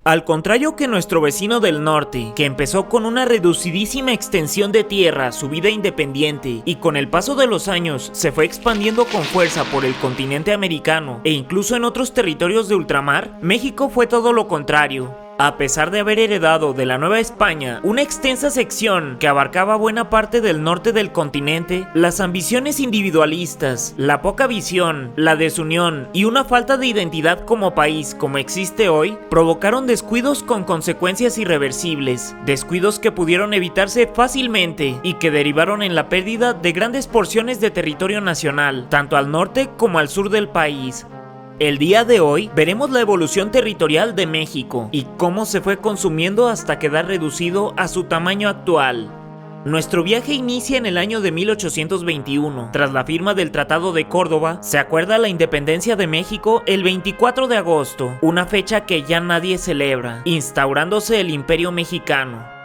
Al contrario que nuestro vecino del norte, que empezó con una reducidísima extensión de tierra, su vida independiente, y con el paso de los años se fue expandiendo con fuerza por el continente americano e incluso en otros territorios de ultramar, México fue todo lo contrario. A pesar de haber heredado de la Nueva España una extensa sección que abarcaba buena parte del norte del continente, las ambiciones individualistas, la poca visión, la desunión y una falta de identidad como país como existe hoy, provocaron descuidos con consecuencias irreversibles, descuidos que pudieron evitarse fácilmente y que derivaron en la pérdida de grandes porciones de territorio nacional, tanto al norte como al sur del país. El día de hoy veremos la evolución territorial de México y cómo se fue consumiendo hasta quedar reducido a su tamaño actual. Nuestro viaje inicia en el año de 1821. Tras la firma del Tratado de Córdoba, se acuerda la independencia de México el 24 de agosto, una fecha que ya nadie celebra, instaurándose el Imperio Mexicano.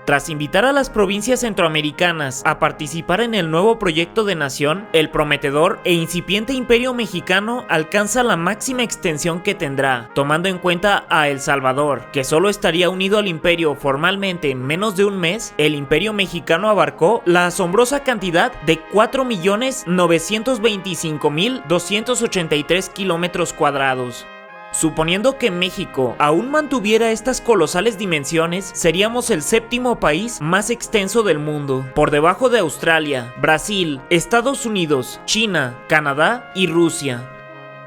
Tras invitar a las provincias centroamericanas a participar en el nuevo proyecto de nación, el prometedor e incipiente imperio mexicano alcanza la máxima extensión que tendrá, tomando en cuenta a El Salvador, que solo estaría unido al imperio formalmente en menos de un mes. El imperio mexicano abarcó la asombrosa cantidad de 4.925.283 kilómetros cuadrados. Suponiendo que México aún mantuviera estas colosales dimensiones, seríamos el séptimo país más extenso del mundo, por debajo de Australia, Brasil, Estados Unidos, China, Canadá y Rusia.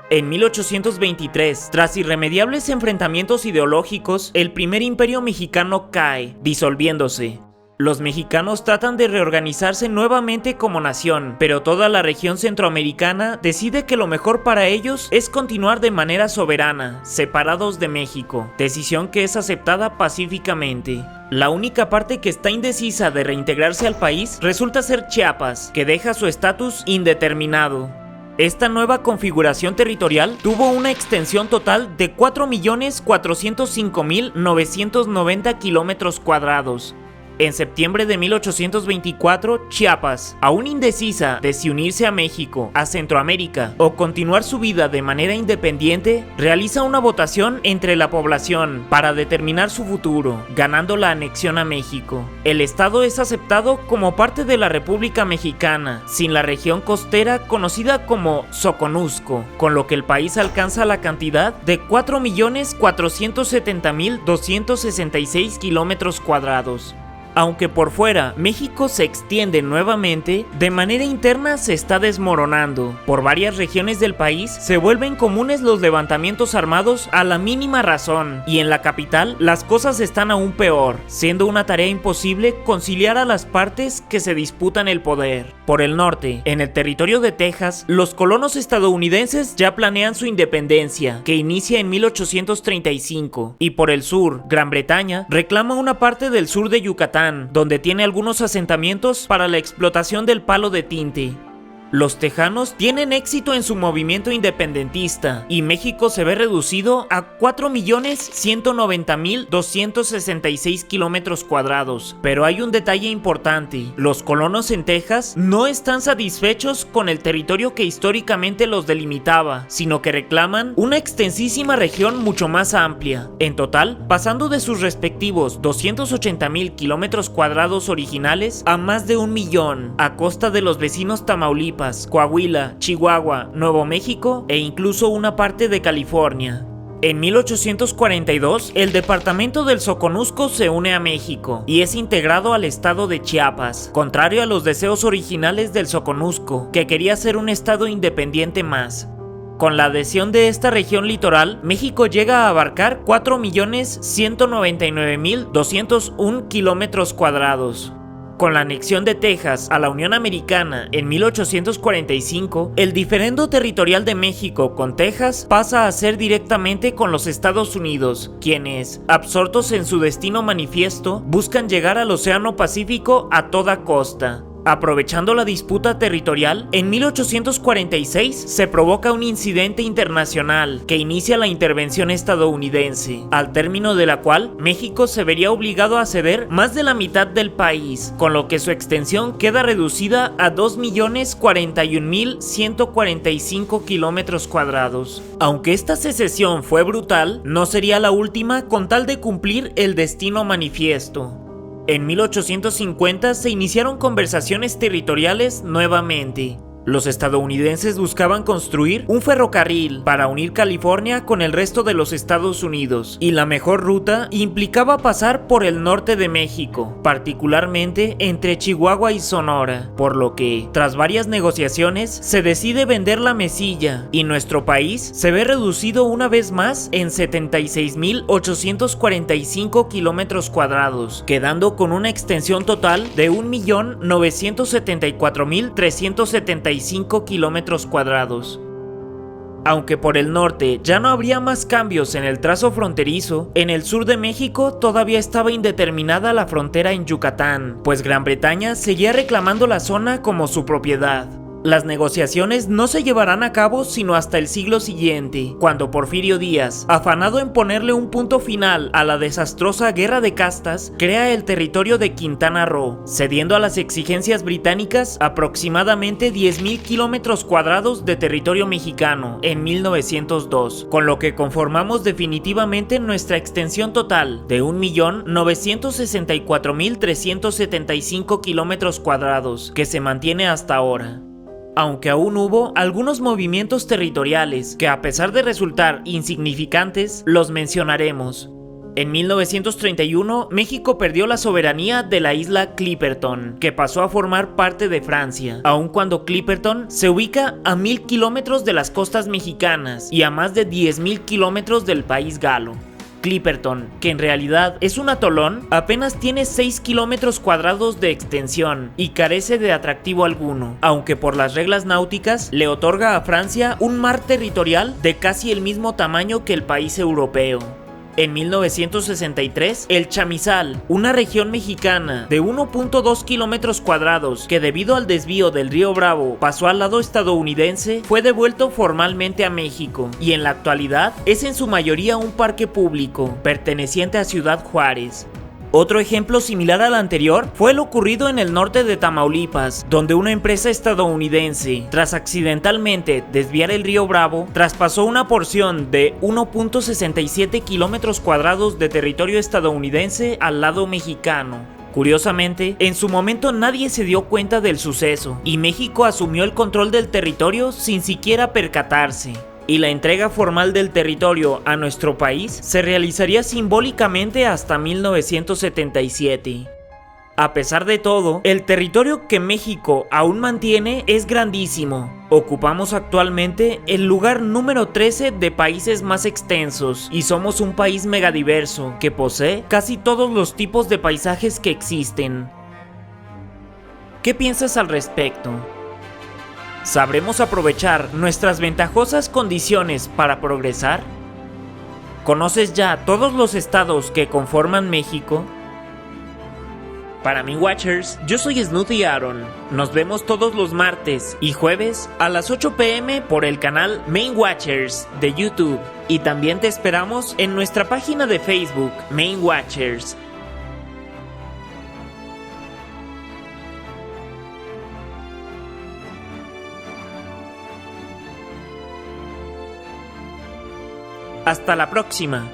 En 1823, tras irremediables enfrentamientos ideológicos, el primer imperio mexicano cae, disolviéndose. Los mexicanos tratan de reorganizarse nuevamente como nación, pero toda la región centroamericana decide que lo mejor para ellos es continuar de manera soberana, separados de México, decisión que es aceptada pacíficamente. La única parte que está indecisa de reintegrarse al país resulta ser Chiapas, que deja su estatus indeterminado. Esta nueva configuración territorial tuvo una extensión total de 4.405.990 kilómetros cuadrados. En septiembre de 1824, Chiapas, aún indecisa de si unirse a México, a Centroamérica o continuar su vida de manera independiente, realiza una votación entre la población para determinar su futuro, ganando la anexión a México. El estado es aceptado como parte de la República Mexicana, sin la región costera conocida como Soconusco, con lo que el país alcanza la cantidad de 4.470.266 kilómetros cuadrados. Aunque por fuera México se extiende nuevamente, de manera interna se está desmoronando. Por varias regiones del país se vuelven comunes los levantamientos armados a la mínima razón, y en la capital las cosas están aún peor, siendo una tarea imposible conciliar a las partes que se disputan el poder. Por el norte, en el territorio de Texas, los colonos estadounidenses ya planean su independencia, que inicia en 1835, y por el sur, Gran Bretaña reclama una parte del sur de Yucatán, donde tiene algunos asentamientos para la explotación del palo de tinte. Los tejanos tienen éxito en su movimiento independentista y México se ve reducido a 4.190.266 kilómetros cuadrados. Pero hay un detalle importante: los colonos en Texas no están satisfechos con el territorio que históricamente los delimitaba, sino que reclaman una extensísima región mucho más amplia. En total, pasando de sus respectivos 280.000 kilómetros cuadrados originales a más de 1 millón, a costa de los vecinos Tamaulipas, Coahuila, Chihuahua, Nuevo México e incluso una parte de California. En 1842, el departamento del Soconusco se une a México y es integrado al estado de Chiapas, contrario a los deseos originales del Soconusco, que quería ser un estado independiente más. Con la adhesión de esta región litoral, México llega a abarcar 4.199.201 kilómetros cuadrados. Con la anexión de Texas a la Unión Americana en 1845, el diferendo territorial de México con Texas pasa a ser directamente con los Estados Unidos, quienes, absortos en su destino manifiesto, buscan llegar al Océano Pacífico a toda costa. Aprovechando la disputa territorial, en 1846 se provoca un incidente internacional que inicia la intervención estadounidense, al término de la cual México se vería obligado a ceder más de la mitad del país, con lo que su extensión queda reducida a 2.041.145 kilómetros cuadrados. Aunque esta secesión fue brutal, no sería la última con tal de cumplir el destino manifiesto. En 1850 se iniciaron conversaciones territoriales nuevamente. Los estadounidenses buscaban construir un ferrocarril para unir California con el resto de los Estados Unidos, y la mejor ruta implicaba pasar por el norte de México, particularmente entre Chihuahua y Sonora, por lo que, tras varias negociaciones, se decide vender la mesilla, y nuestro país se ve reducido una vez más en 76.845 kilómetros cuadrados, quedando con una extensión total de 1.974.375 kilómetros cuadrados. Aunque por el norte ya no habría más cambios en el trazo fronterizo, en el sur de México todavía estaba indeterminada la frontera en Yucatán, pues Gran Bretaña seguía reclamando la zona como su propiedad. Las negociaciones no se llevarán a cabo sino hasta el siglo siguiente, cuando Porfirio Díaz, afanado en ponerle un punto final a la desastrosa guerra de castas, crea el territorio de Quintana Roo, cediendo a las exigencias británicas aproximadamente 10.000 kilómetros cuadrados de territorio mexicano en 1902, con lo que conformamos definitivamente nuestra extensión total de 1.964.375 kilómetros cuadrados, que se mantiene hasta ahora. Aunque aún hubo algunos movimientos territoriales que, a pesar de resultar insignificantes, los mencionaremos. En 1931, México perdió la soberanía de la isla Clipperton, que pasó a formar parte de Francia, aun cuando Clipperton se ubica a 1.000 kilómetros de las costas mexicanas y a más de 10.000 kilómetros del país galo. Clipperton, que en realidad es un atolón, apenas tiene 6 kilómetros cuadrados de extensión y carece de atractivo alguno, aunque por las reglas náuticas le otorga a Francia un mar territorial de casi el mismo tamaño que el país europeo. En 1963, el Chamizal, una región mexicana de 1.2 kilómetros cuadrados que debido al desvío del río Bravo pasó al lado estadounidense, fue devuelto formalmente a México y en la actualidad es en su mayoría un parque público perteneciente a Ciudad Juárez. Otro ejemplo similar al anterior fue lo ocurrido en el norte de Tamaulipas, donde una empresa estadounidense, tras accidentalmente desviar el río Bravo, traspasó una porción de 1.67 kilómetros cuadrados de territorio estadounidense al lado mexicano. Curiosamente, en su momento nadie se dio cuenta del suceso, y México asumió el control del territorio sin siquiera percatarse. Y la entrega formal del territorio a nuestro país se realizaría simbólicamente hasta 1977. A pesar de todo, el territorio que México aún mantiene es grandísimo. Ocupamos actualmente el lugar número 13 de países más extensos y somos un país megadiverso que posee casi todos los tipos de paisajes que existen. ¿Qué piensas al respecto? ¿Sabremos aprovechar nuestras ventajosas condiciones para progresar? ¿Conoces ya todos los estados que conforman México? Para Main Watchers, yo soy Snooty Aaron. Nos vemos todos los martes y jueves a las 8 p.m. por el canal Main Watchers de YouTube. Y también te esperamos en nuestra página de Facebook, Main Watchers. Hasta la próxima.